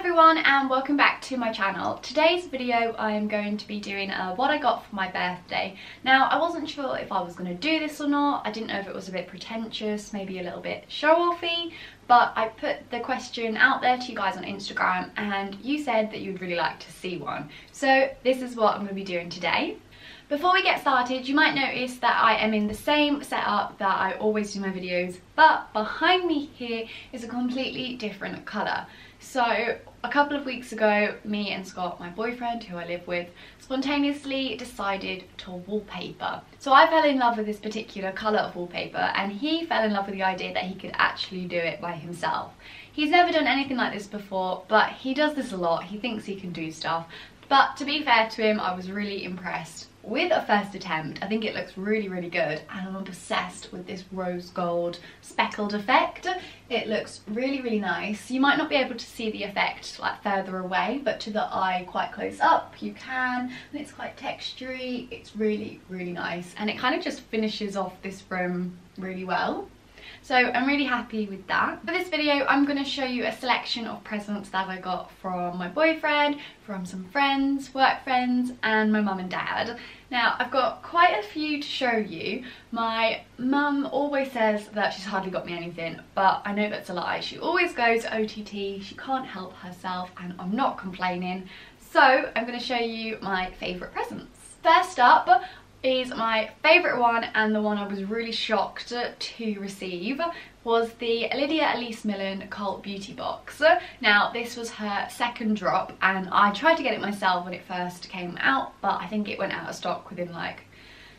everyone and welcome back to my channel. Today's video I am going to be doing what I got for my birthday. Now I wasn't sure if I was going to do this or not. I didn't know if it was a bit pretentious, maybe a little bit show-offy, but I put the question out there to you guys on Instagram and you said that you'd really like to see one. So this is what I'm going to be doing today. Before we get started, you might notice that I am in the same setup that I always do my videos, but behind me here is a completely different colour. So a couple of weeks ago, me and Scott, my boyfriend who I live with, spontaneously decided to wallpaper. So I fell in love with this particular colour of wallpaper and he fell in love with the idea that he could actually do it by himself. He's never done anything like this before, but he does this a lot. He thinks he can do stuff. But to be fair to him, I was really impressed with a first attempt. I think it looks really, really good and I'm obsessed with this rose gold speckled effect. It looks really, really nice. You might not be able to see the effect like further away, but to the eye quite close up you can, and it's quite textury. It's really, really nice and it kind of just finishes off this room really well. So I'm really happy with that. For this video, I'm going to show you a selection of presents that I got from my boyfriend, from some friends, work friends, and my mum and dad. Now, I've got quite a few to show you. My mum always says that she's hardly got me anything, but I know that's a lie. She always goes OTT, she can't help herself, and I'm not complaining. So I'm going to show you my favourite presents. First up is my favourite one, and the one I was really shocked to receive, was the Lydia Elise Millen Cult Beauty Box. Now this was her second drop and I tried to get it myself when it first came out, but I think it went out of stock within like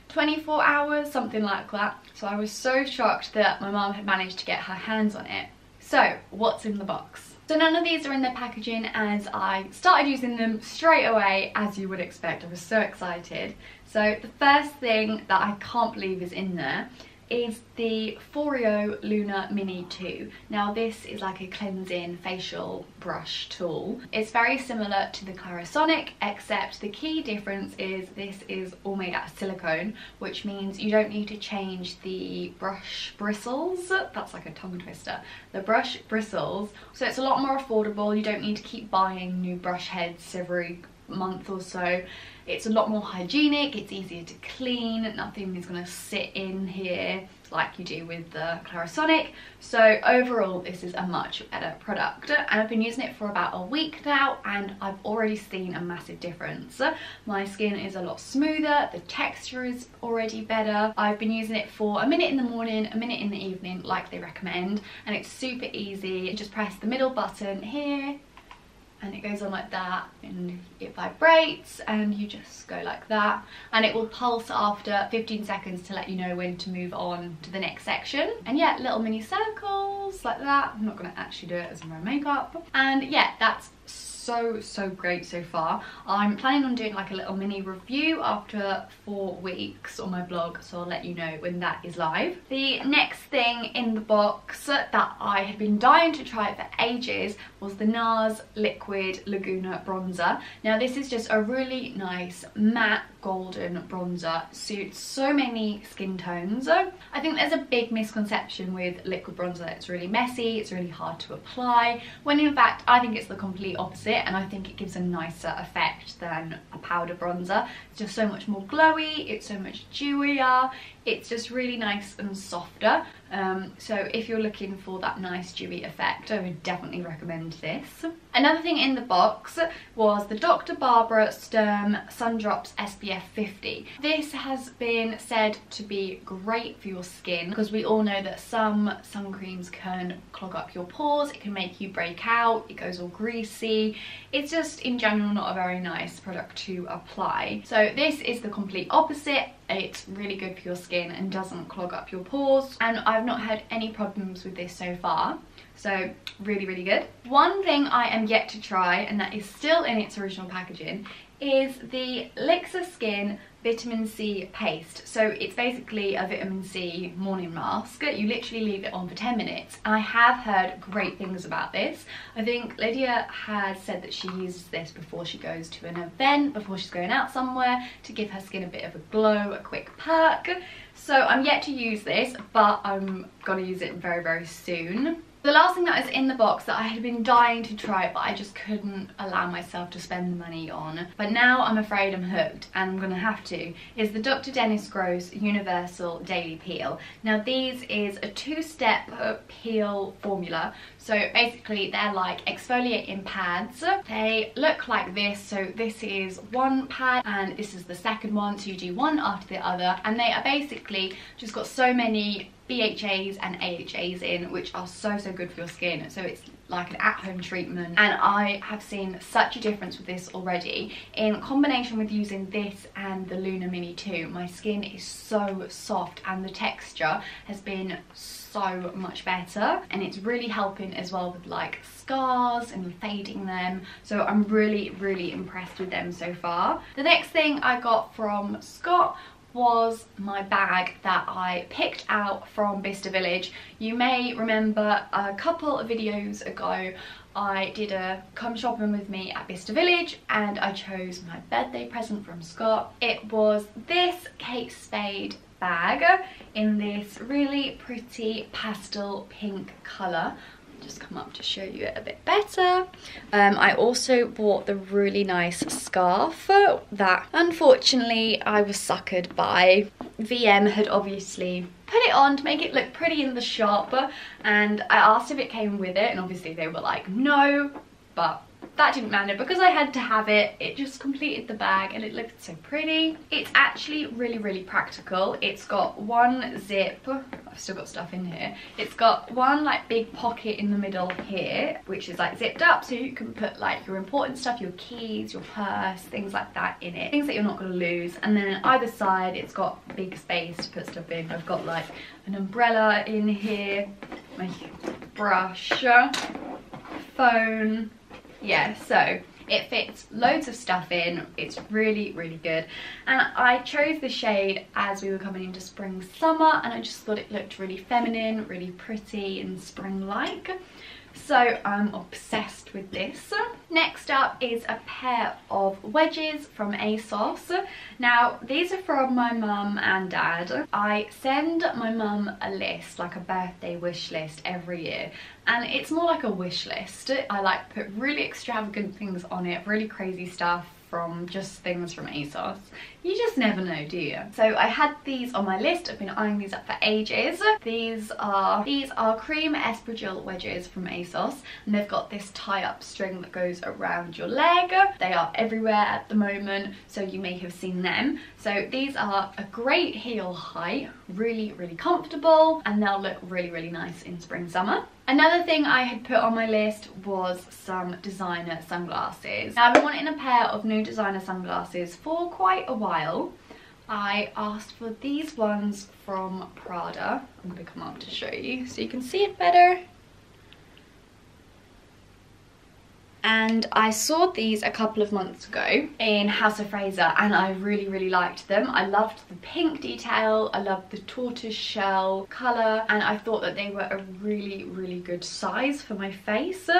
24 hours, something like that. So I was so shocked that my mum had managed to get her hands on it. So what's in the box? So none of these are in their packaging as I started using them straight away, as you would expect. I was so excited. So the first thing that I can't believe is in there is the Foreo Lunar Mini 2. Now this is like a cleansing facial brush tool. It's very similar to the Clarisonic, except the key difference is this is all made out of silicone, which means you don't need to change the brush bristles. That's like a tongue twister. The brush bristles. So it's a lot more affordable. You don't need to keep buying new brush heads every month or so. It's a lot more hygienic, it's easier to clean, nothing is going to sit in here like you do with the Clarisonic. So overall this is a much better product and I've been using it for about a week now and I've already seen a massive difference. My skin is a lot smoother, the texture is already better. I've been using it for a minute in the morning, a minute in the evening like they recommend, and it's super easy. You just press the middle button here and it goes on like that and it vibrates and you just go like that and it will pulse after 15 seconds to let you know when to move on to the next section. And yeah, little mini circles like that. I'm not going to actually do it as my makeup. And yeah, that's so great so far. I'm planning on doing like a little mini review after 4 weeks on my blog, so I'll let you know when that is live. The next thing in the box that I had been dying to try for ages was the NARS Liquid Laguna Bronzer. Now this is just a really nice matte golden bronzer, suits so many skin tones. I think there's a big misconception with liquid bronzer that it's really messy, it's really hard to apply, when in fact I think it's the complete opposite and I think it gives a nicer effect than a powder bronzer. It's just so much more glowy, it's so much dewier, it's just really nice and softer. So if you're looking for that nice dewy effect, I would definitely recommend this. Another thing in the box was the Dr. Barbara Sturm Sun Drops SPF 50. This has been said to be great for your skin because we all know that some sun creams can clog up your pores, it can make you break out, it goes all greasy. It's just in general not a very nice product to apply. So this is the complete opposite. It's really good for your skin and doesn't clog up your pores, and I've not had any problems with this so far. So really, really good. One thing I am yet to try, and that is still in its original packaging, is the Elixir Skin Vitamin C Paste. So it's basically a vitamin C morning mask. You literally leave it on for 10 minutes. I have heard great things about this. I think Lydia has said that she uses this before she goes to an event, before she's going out somewhere, to give her skin a bit of a glow, a quick perk. So I'm yet to use this, but I'm gonna use it very, very soon. The last thing that is in the box that I had been dying to try but I just couldn't allow myself to spend the money on, but now I'm afraid I'm hooked and I'm gonna have to, is the Dr. Dennis Gross Universal Daily Peel. Now these is a 2-step peel formula. So basically they're like exfoliating pads. They look like this. So this is one pad and this is the second one. So you do one after the other, and they are basically just got so many BHAs and AHAs in, which are so good for your skin. So it's like an at-home treatment, and I have seen such a difference with this already. In combination with using this and the Luna Mini 2, my skin is so soft and the texture has been so much better, and it's really helping as well with like scars and fading them. So I'm really impressed with them so far. The next thing I got from Scott was my bag that I picked out from Bicester Village. You may remember a couple of videos ago I did a come shopping with me at Bicester Village and I chose my birthday present from Scott. It was this Kate Spade bag in this really pretty pastel pink colour. Just come up to show you it a bit better. I also bought the really nice scarf that unfortunately I was suckered by. VM had obviously put it on to make it look pretty in the shop, and I asked if it came with it and obviously they were like no, but that didn't matter because I had to have it. It just completed the bag and it looked so pretty. It's actually really practical. It's got one zip. I've still got stuff in here. It's got one like big pocket in the middle here, which is like zipped up, so you can put like your important stuff, your keys, your purse, things like that in it, things that you're not going to lose. And then on either side it's got big space to put stuff in. I've got like an umbrella in here, my brush, phone. Yeah, so it fits loads of stuff in. It's really good, and I chose the shade as we were coming into spring summer, and I just thought it looked really feminine, really pretty and spring-like. So I'm obsessed with this. Next up is a pair of wedges from ASOS. Now these are from my mum and dad. I send my mum a list, like a birthday wish list every year, and it's more like a wish list. I like put really extravagant things on it, really crazy stuff from just things from ASOS. You just never know, do you? So I had these on my list. I've been eyeing these up for ages. These are cream espadrille wedges from ASOS, and they've got this tie-up string that goes around your leg. They are everywhere at the moment, so you may have seen them. So these are a great heel height, really comfortable, and they'll look really nice in spring summer. Another thing I had put on my list was some designer sunglasses. Now I've been wanting a pair of new designer sunglasses for quite a while. I asked for these ones from Prada. I'm going to come up to show you so you can see it better. And I saw these a couple of months ago in House of Fraser, and I really liked them. I loved the pink detail, I loved the tortoise shell colour, and I thought that they were a really good size for my face.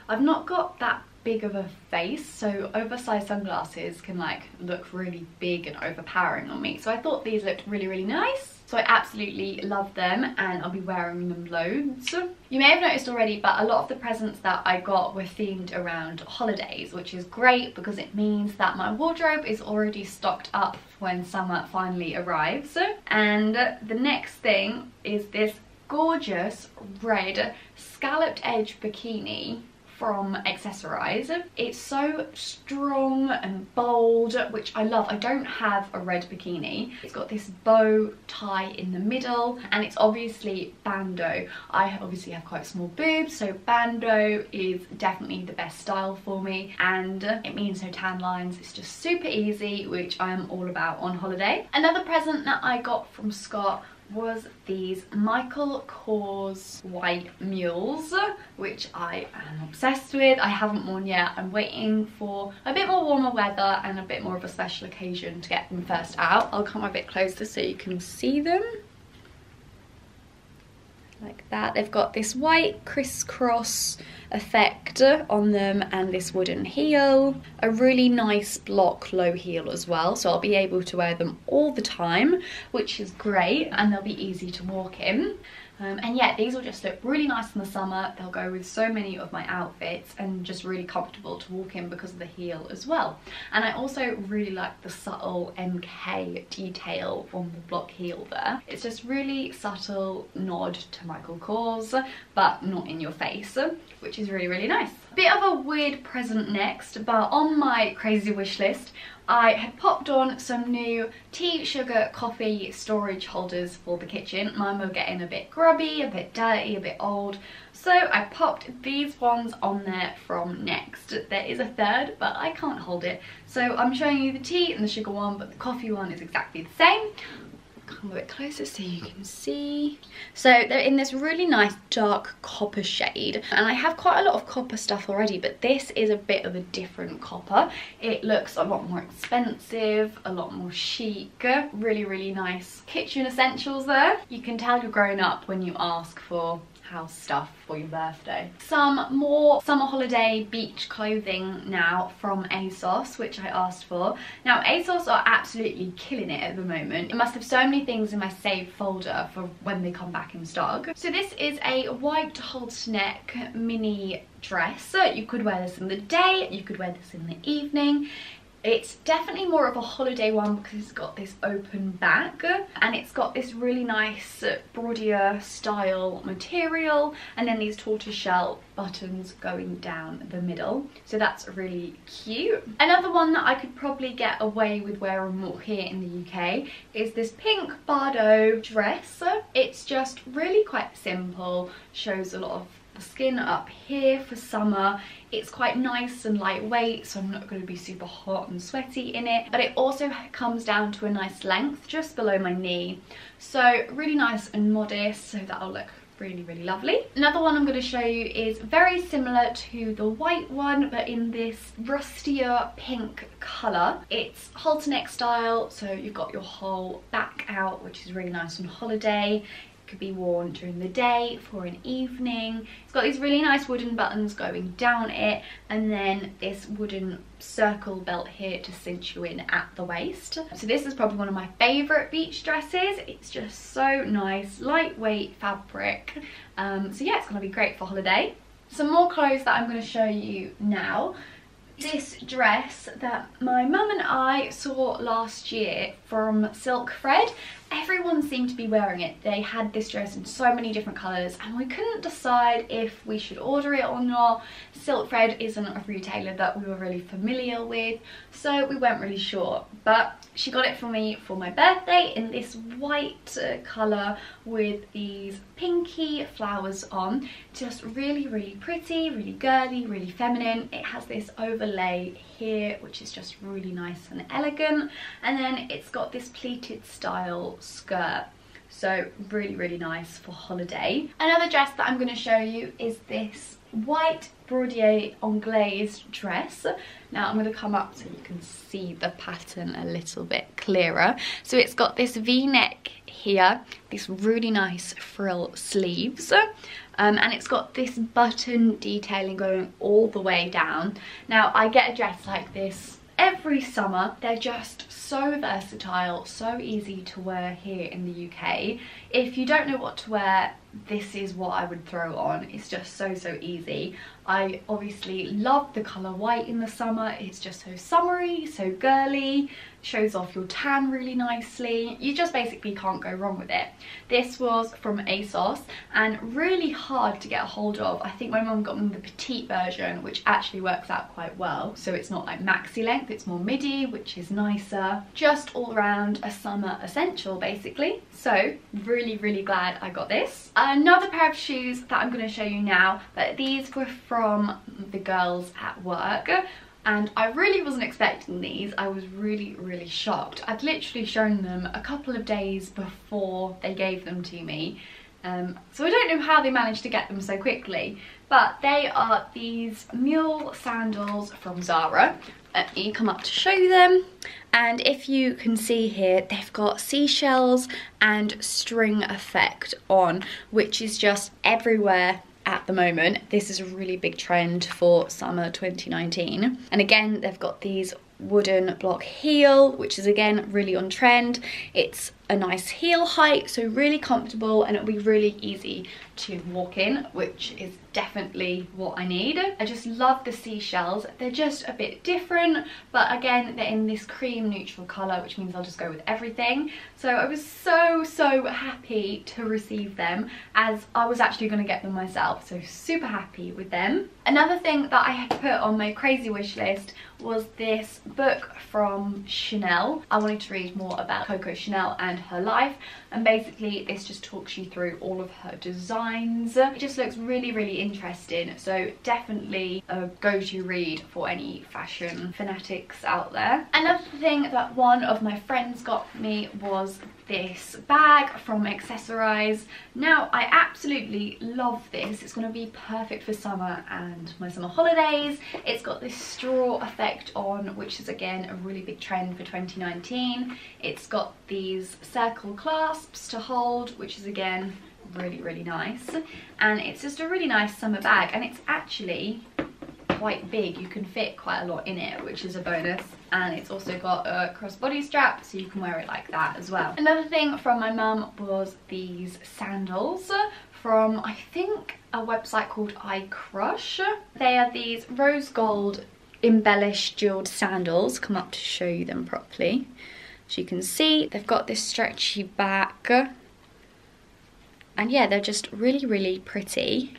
I've not got that big of a face, so oversized sunglasses can like look really big and overpowering on me. So I thought these looked really nice. So I absolutely love them, and I'll be wearing them loads. You may have noticed already, but a lot of the presents that I got were themed around holidays, which is great because it means that my wardrobe is already stocked up when summer finally arrives. And the next thing is this gorgeous red scalloped edge bikini from Accessorize. It's so strong and bold, which I love. I don't have a red bikini. It's got this bow tie in the middle, and it's obviously bandeau. I obviously have quite small boobs, so bandeau is definitely the best style for me, and it means no tan lines. It's just super easy, which I am all about on holiday. Another present that I got from Scott was these Michael Kors white mules, which I am obsessed with. I haven't worn yet. I'm waiting for a bit more warmer weather and a bit more of a special occasion to get them first out. I'll come a bit closer so you can see them. Like that. They've got this white crisscross effect on them and this wooden heel. A really nice block low heel as well, so I'll be able to wear them all the time, which is great, and they'll be easy to walk in. And yeah, these will just look really nice in the summer. They'll go with so many of my outfits and just really comfortable to walk in because of the heel as well. And I also really like the subtle MK detail on the block heel there. It's just really subtle nod to Michael Kors, but not in your face, which is really, really nice. Bit of a weird present next, but on my crazy wish list, I had popped on some new tea, sugar, coffee storage holders for the kitchen. Mine were getting a bit grubby, a bit dirty, a bit old. So I popped these ones on there from Next. There is a third, but I can't hold it. So I'm showing you the tea and the sugar one, but the coffee one is exactly the same. Come a bit closer so you can see. So they're in this really nice dark copper shade, and I have quite a lot of copper stuff already, but this is a bit of a different copper. It looks a lot more expensive, a lot more chic. Really, really nice kitchen essentials there. You can tell you're growing up when you ask for house stuff for your birthday. Some more summer holiday beach clothing now from ASOS, which I asked for. Now ASOS are absolutely killing it at the moment. I must have so many things in my saved folder for when they come back in stock. So this is a white halter neck mini dress. You could wear this in the day, you could wear this in the evening. It's definitely more of a holiday one because it's got this open back and it's got this really nice broadier style material, and then these tortoiseshell buttons going down the middle. So that's really cute. Another one that I could probably get away with wearing more here in the UK is this pink Bardo dress. It's just really quite simple, shows a lot of the skin up here for summer. It's quite nice and lightweight, so I'm not going to be super hot and sweaty in it, but it also comes down to a nice length just below my knee, so really nice and modest, so that'll look really, really lovely. Another one I'm going to show you is very similar to the white one, but in this rustier pink colour. It's halter neck style, so you've got your whole back out, which is really nice on holiday. Could be worn during the day for an evening. It's got these really nice wooden buttons going down it, and then this wooden circle belt here to cinch you in at the waist. So this is probably one of my favourite beach dresses. It's just so nice, lightweight fabric. So yeah, it's going to be great for holiday. Some more clothes that I'm going to show you now. This dress that my mum and I saw last year from Silk Thread. Everyone seemed to be wearing it. They had this dress in so many different colours and we couldn't decide if we should order it or not. Silk Thread isn't a retailer that we were really familiar with, so we weren't really sure. But she got it for me for my birthday in this white colour with these pinky flowers on. Just really, really pretty, really girly, really feminine. It has this overlay here which is just really nice and elegant, and then it's got this pleated style skirt, so really, really nice for holiday. Another dress that I'm going to show you is this white broderie anglaise dress. Now I'm going to come up so you can see the pattern a little bit clearer. So it's got this v-neck here, these really nice frill sleeves, and it's got this button detailing going all the way down. Now I get a dress like this every summer. They're just so versatile, so easy to wear here in the UK. If you don't know what to wear, this is what I would throw on. It's just so, so easy. I obviously love the colour white in the summer. It's just so summery, so girly, shows off your tan really nicely. You just basically can't go wrong with it. This was from ASOS and really hard to get a hold of. I think my mum got me the petite version, which actually works out quite well. So it's not like maxi length, it's more midi, which is nicer. Just all around a summer essential basically. So really, really glad I got this. Another pair of shoes that I'm going to show you now, but these were from the girls at work. And I really wasn't expecting these. I was really, really shocked. I'd literally shown them a couple of days before they gave them to me. So I don't know how they managed to get them so quickly. But they are these mule sandals from Zara. You come up to show you them. And if you can see here, they've got seashells and string effect on, which is just everywhere at the moment. This is a really big trend for summer 2019. And again, they've got these wooden block heel, which is again really on trend. It's a nice heel height, so really comfortable, and it'll be really easy to walk in, which is definitely what I need. I just love the seashells. They're just a bit different, but again, they're in this cream neutral colour, which means I'll just go with everything. So I was so happy to receive them, as I was actually going to get them myself, so super happy with them. Another thing that I had put on my crazy wish list was this book from Chanel. I wanted to read more about Coco Chanel and her life, and basically this just talks you through all of her designs. It just looks really interesting, so definitely a go-to read for any fashion fanatics out there. Another thing that one of my friends got me was this bag from Accessorize. Now I absolutely love this. It's going to be perfect for summer and my summer holidays. It's got this straw effect on, which is again a really big trend for 2019. It's got these circle clasps to hold, which is again really nice, and it's just a really nice summer bag, and it's actually quite big. You can fit quite a lot in it, which is a bonus, and it's also got a crossbody strap, so you can wear it like that as well. Another thing from my mum was these sandals from, I think, a website called iCrush. They are these rose gold embellished jeweled sandals. Come up to show you them properly. As you can see, they've got this stretchy back, and yeah, they're just really pretty.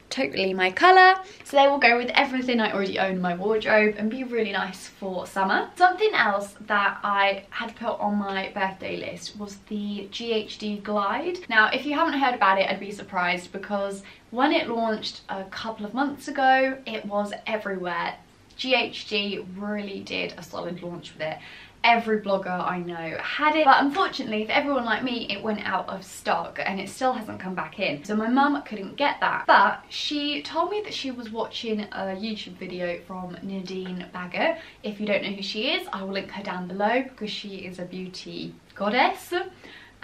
Totally my colour, so they will go with everything I already own in my wardrobe and be really nice for summer. Something else that I had put on my birthday list was the GHD Glide. Now if you haven't heard about it, I'd be surprised, because when it launched a couple of months ago, it was everywhere. GHD really did a solid launch with it. Every blogger I know had it, but unfortunately for everyone like me, it went out of stock and it still hasn't come back in. So my mum couldn't get that, but she told me that she was watching a YouTube video from Nadine Baggett. If you don't know who she is, I will link her down below, because she is a beauty goddess,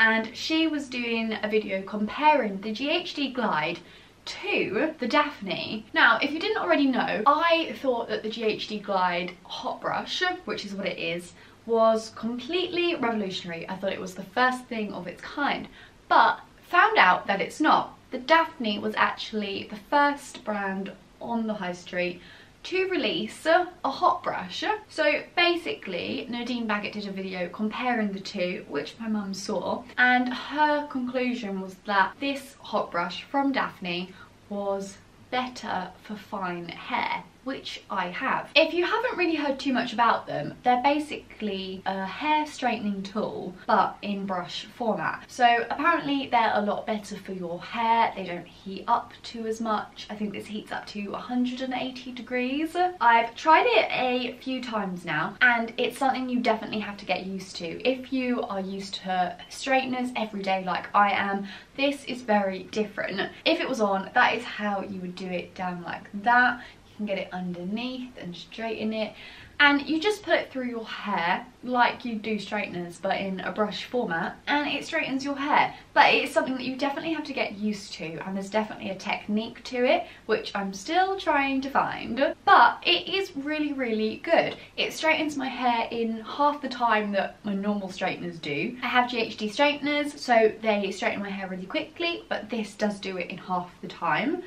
and she was doing a video comparing the GHD Glide to the Daphne. Now, if you didn't already know, I thought that the GHD Glide hot brush, which is what it is, was completely revolutionary. I thought it was the first thing of its kind, but found out that it's not. The Daphne was actually the first brand on the high street to release a hot brush. So basically Nadine Baggett did a video comparing the two, which my mum saw, and her conclusion was that this hot brush from Daphne was better for fine hair, which I have. If you haven't really heard too much about them, they're basically a hair straightening tool, but in brush format. So apparently they're a lot better for your hair. They don't heat up to as much. I think this heats up to 180 degrees. I've tried it a few times now, and it's something you definitely have to get used to. If you are used to straighteners every day like I am, this is very different. If it was on, that is how you would do it, down like that. You can get it underneath and straighten it, and you just put it through your hair like you do straighteners, but in a brush format, and it straightens your hair. But it's something that you definitely have to get used to, and there's definitely a technique to it, which I'm still trying to find, but it is really good. It straightens my hair in half the time that my normal straighteners do. I have GHD straighteners, so they straighten my hair really quickly, but this does do it in half the time.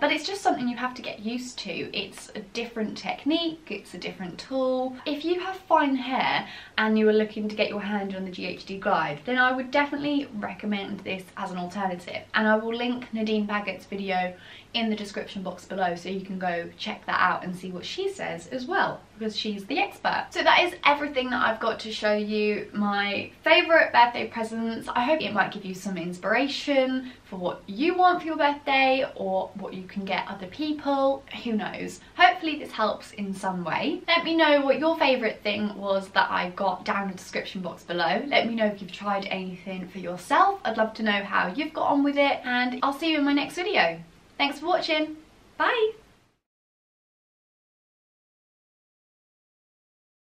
But it's just something you have to get used to. It's a different technique, it's a different tool. If you have fine hair and you are looking to get your hand on the GHD Glide, then I would definitely recommend this as an alternative. And I will link Nadine Baggett's video in the description box below, so you can go check that out and see what she says as well, because she's the expert. So that is everything that I've got to show you, my favourite birthday presents. I hope it might give you some inspiration for what you want for your birthday, or what you can get other people, who knows. Hopefully this helps in some way. Let me know what your favourite thing was that I got down in the description box below. Let me know if you've tried anything for yourself. I'd love to know how you've got on with it, and I'll see you in my next video. Thanks for watching. Bye!